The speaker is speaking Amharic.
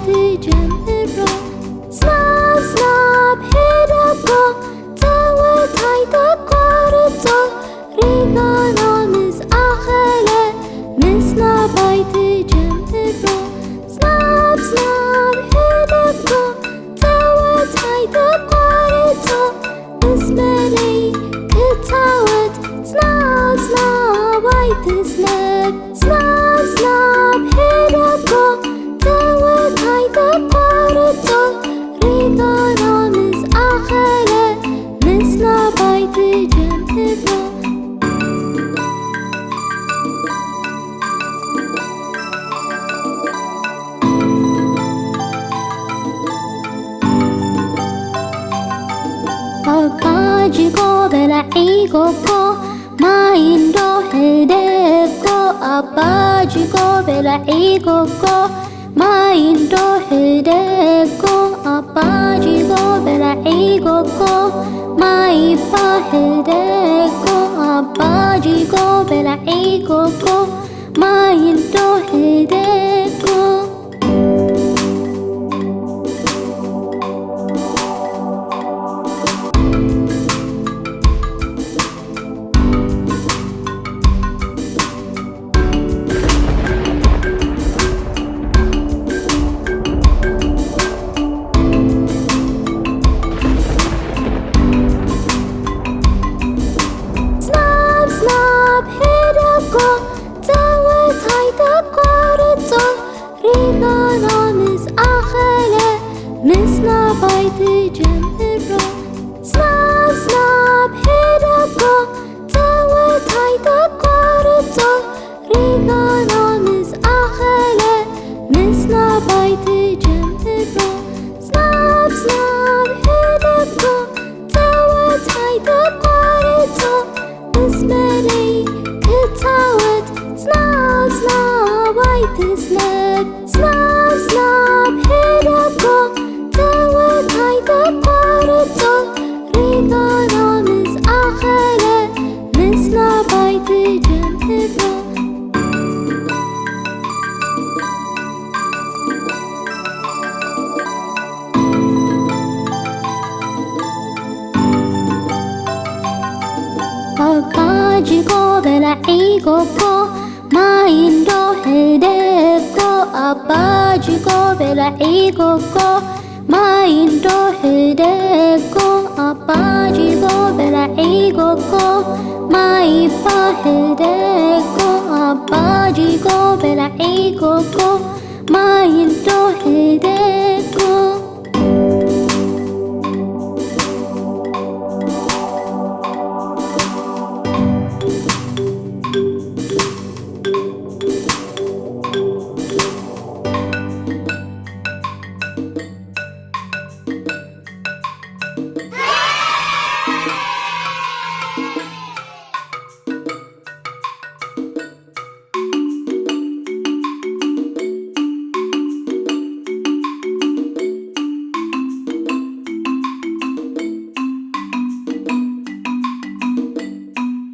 ትጀምሮ ዝናብ ዝናብ ሄደ እኮ ተወታይ ተቋርጾ ሪጋና ምስአኸለ ምስናባይ ትጀምሮ ዝናብ ዝናብ ሄደ እኮ ተወታይ ተቋርጾ እስመለይ ክታወት ዝናብ ዝናብ ኣይትዝነብ ዝናብ ዝናብ ሄደ እኮ ተወታይ ተቋርጾ ሪጋና ምስአኸለ ምስናባይ ትጀምሮ አባጅጎ በላዒጎጎ ማይንዶ ህደጎ አባጅጎ በላዒጎጎ ማይንዶ ህደጎ አባጅጎ በላዒጎጎ ማይባ ህደጎ አባጅጎ በላዒጎጎ ማይንዶ ህደጎ ሪጋና ምስአኸለ ምስናባይ ትጀምሮ ዝናብ ዝናብ ሄደ እኮ ተወታይ ተቋርጾ ሪጋና ምስአኸለ ምስናባይ ትጀምሮ ዝናብ ዝናብ ሄደ እኮ ተወታይ ተቋርጾ እስመለይ ክታወት ዝናብ ዝናብ ኣይትዝነብ ዝናብ ዝናብ ሄደ እኮ ተወታይ ተቋርጾ ሪጋና ምስአኸለ ምስናባይ ትጀምሮ አባጅጎ በላዒጎጎ ማይንዶ ህደጎ አባጅጎ በላዒጎጎ ማይንዶ ህደጎ አባጅጎ በላዒጎጎ ማይባ ህደጎ አባጅጎ በላዒጎጎ ማይንዶ ህደጎ